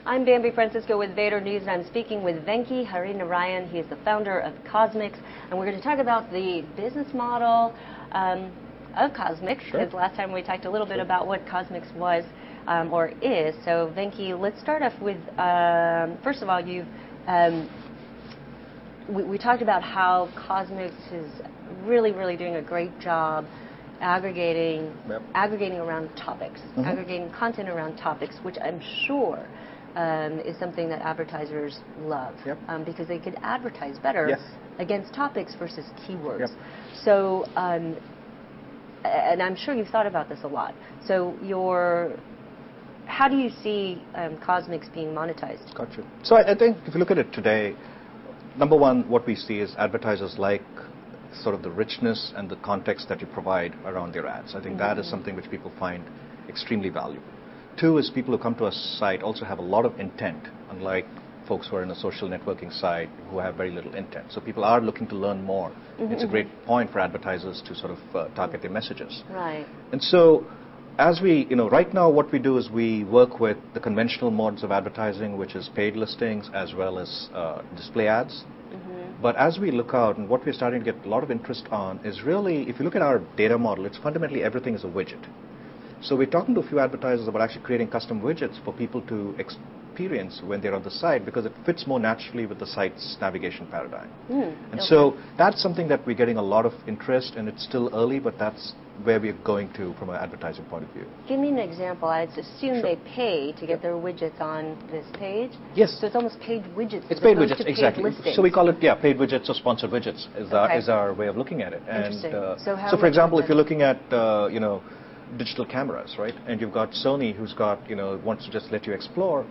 I'm Bambi Francisco with Vader News, and I'm speaking with Venki Harinarayan. He is the founder of Kosmix, and we're going to talk about the business model of Kosmix. Sure. Because last time we talked a little bit about what Kosmix was or is. So Venki, let's start off with, first of all, we talked about how Kosmix is really doing a great job aggregating around topics, aggregating content around topics, which I'm sure is something that advertisers love, because they could advertise better against topics versus keywords. So, and I'm sure you've thought about this a lot. So, how do you see Kosmix being monetized? Gotcha. So I think if you look at it today, number one, what we see is advertisers like sort of the richness and the context that you provide around your ads. I think that is something which people find extremely valuable. Two is people who come to a site also have a lot of intent, unlike folks who are in a social networking site who have very little intent. So people are looking to learn more. It's a great point for advertisers to sort of target their messages. Right. And so as we, right now what we do is we work with the conventional modes of advertising, which is paid listings as well as display ads. But as we look out, and what we're starting to get a lot of interest on is really, if you look at our data model, it's fundamentally everything is a widget. So we're talking to a few advertisers about actually creating custom widgets for people to experience when they're on the site, because it fits more naturally with the site's navigation paradigm. And so that's something that we're getting a lot of interest, and it's still early, but that's where we're going to from an advertising point of view. Give me an example. I'd assume they pay to get their widgets on this page. Yes. So it's almost paid widgets. It's paid widgets, paid exactly. Listings. So we call it, paid widgets or sponsored widgets is our way of looking at it. Interesting. And so for example, if you're looking at digital cameras, right, and you've got Sony who's got wants to just let you explore.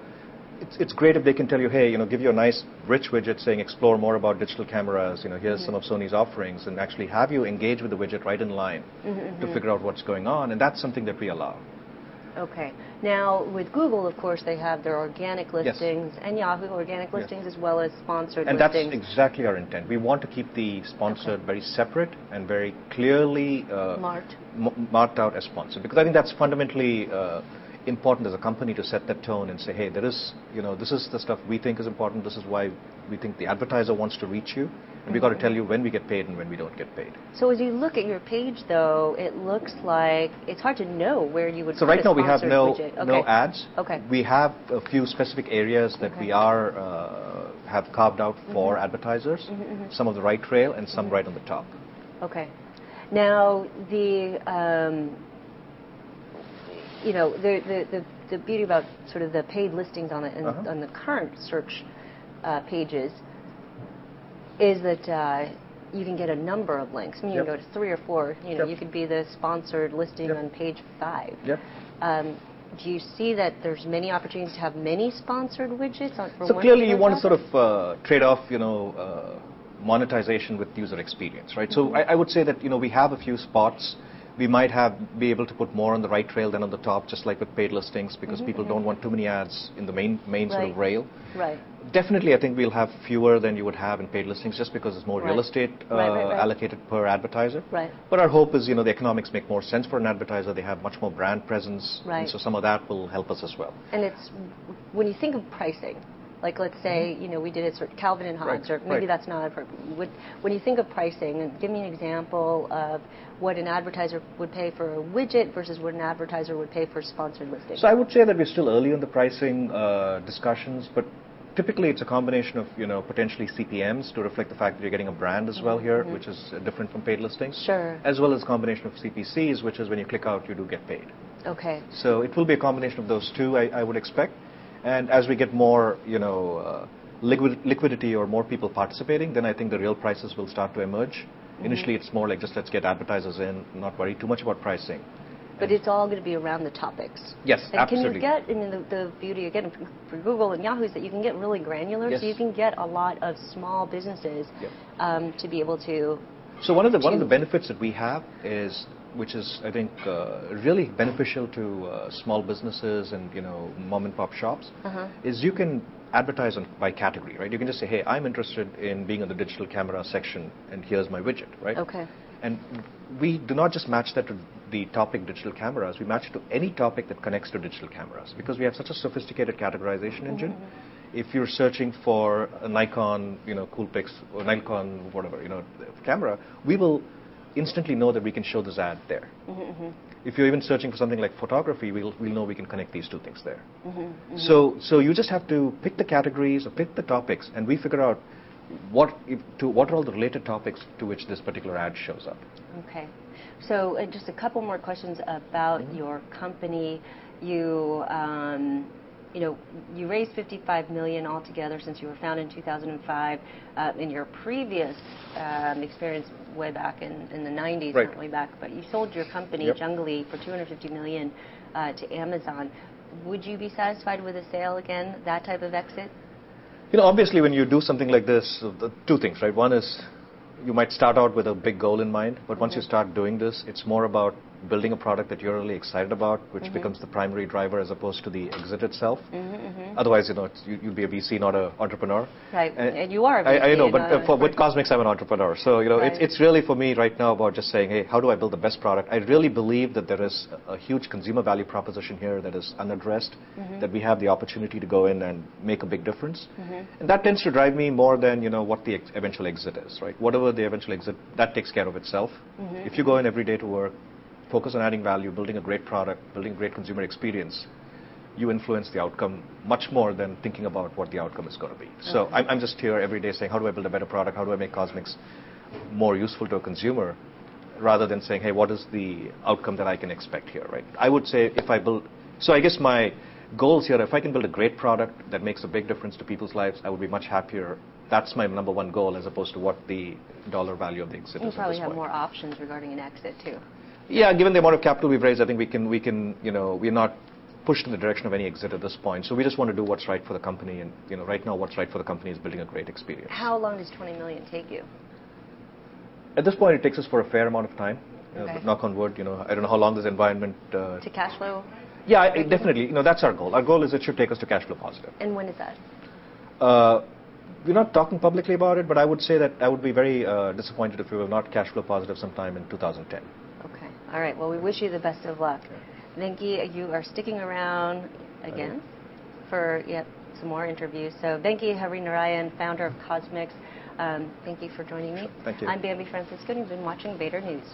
It's great if they can tell you, hey, give you a nice rich widget saying explore more about digital cameras, here's some of Sony's offerings, and actually have you engage with the widget right in line to figure out what's going on, and that's something that we allow. Okay. Now, with Google, of course, they have their organic listings, and Yahoo organic listings, as well as sponsored and listings. And that's exactly our intent. We want to keep the sponsored very separate and very clearly marked out as sponsored, because I think that's fundamentally important as a company to set that tone and say, hey, there is, this is the stuff we think is important. This is why we think the advertiser wants to reach you, and we've got to tell you when we get paid and when we don't get paid. So as you look at your page, though, it looks like it's hard to know where you would. So right now we have no ads. Okay. We have a few specific areas that we have carved out for advertisers. Some of the right rail and some right on the top. Okay. Now the beauty about sort of the paid listings on the current search pages is that you can get a number of links. I mean, you can go to 3 or 4. You could be the sponsored listing on page 5. Do you see that there's many opportunities to have many sponsored widgets for So clearly you want to sort of trade off, monetization with user experience, right? So I would say that, we have a few spots. We might be able to put more on the right rail than on the top, just like with paid listings, because people don't want too many ads in the main sort of rail. Right. Definitely, I think we'll have fewer than you would have in paid listings, just because there's more real estate allocated per advertiser. Right. But our hope is, the economics make more sense for an advertiser. They have much more brand presence, and so some of that will help us as well. And it's when you think of pricing. Like, let's say, we did it sort of Calvin and Hobbes, or maybe that's not appropriate. When you think of pricing, and give me an example of what an advertiser would pay for a widget versus what an advertiser would pay for sponsored listings. So I would say that we're still early in the pricing discussions, but typically it's a combination of, potentially CPMs to reflect the fact that you're getting a brand as well here, which is different from paid listings. Sure. As well as a combination of CPCs, which is when you click out, you do get paid. Okay. So it will be a combination of those two, I would expect. And as we get more, liquidity or more people participating, then I think the real prices will start to emerge. Initially, it's more like just let's get advertisers in, not worry too much about pricing. But it's all going to be around the topics. Yes, and absolutely. Can you get, the beauty again for Google and Yahoo is that you can get really granular, so you can get a lot of small businesses to be able to. So one of the benefits that we have is, which is I think really beneficial to small businesses and mom and pop shops, is you can advertise by category, right? You can just say, hey, I'm interested in being in the digital camera section, and here's my widget, right? Okay. And we do not just match that to the topic digital cameras, we match it to any topic that connects to digital cameras because we have such a sophisticated categorization engine. If you're searching for a Nikon, Coolpix or Nikon whatever, camera, we will instantly know that we can show this ad there. If you're even searching for something like photography, we'll know we can connect these two things there. So you just have to pick the categories or pick the topics, and we figure out what are all the related topics to which this particular ad shows up. Okay. So just a couple more questions about your company. You raised $55 million altogether since you were founded in 2005. In your previous experience way back in the 90s, right. Not way back, but you sold your company, Jungly, for $250 million to Amazon. Would you be satisfied with a sale again, that type of exit? Obviously, when you do something like this, two things, right? One is you might start out with a big goal in mind, but once you start doing this, it's more about building a product that you're really excited about, which becomes the primary driver as opposed to the exit itself. Otherwise, you'd be a VC, not an entrepreneur. Right, and you are a VC. I know, but with Kosmix, I'm an entrepreneur. So, it's really for me right now about just saying, hey, how do I build the best product? I really believe that there is a huge consumer value proposition here that is unaddressed, that we have the opportunity to go in and make a big difference. And that tends to drive me more than, what the eventual exit is, right? Whatever the eventual exit, that takes care of itself. If you go in every day to work, focus on adding value, building a great product, building a great consumer experience, you influence the outcome much more than thinking about what the outcome is going to be. So I'm just here every day saying, how do I build a better product? How do I make Kosmix more useful to a consumer? Rather than saying, hey, what is the outcome that I can expect here, right? I would say if I build... So I guess my goals here, if I can build a great product that makes a big difference to people's lives, I would be much happier. That's my number one goal as opposed to what the dollar value of the exit is. You probably have more options regarding an exit, too. Yeah, given the amount of capital we've raised, I think we can, we're not pushed in the direction of any exit at this point. So we just want to do what's right for the company. And, right now what's right for the company is building a great experience. How long does $20 million take you? At this point, it takes us for a fair amount of time. But knock on wood, I don't know how long this environment... to cash flow? Yeah, definitely. That's our goal. Our goal is it should take us to cash flow positive. And when is that? We're not talking publicly about it, but I would say that I would be very disappointed if we were not cash flow positive sometime in 2010. Okay. All right. Well, we wish you the best of luck. Venki, you are sticking around again for some more interviews. So Venki Harinarayan, founder of Kosmix, thank you for joining me. Thank you. I'm Bambi Francisco, and you've been watching Vader News.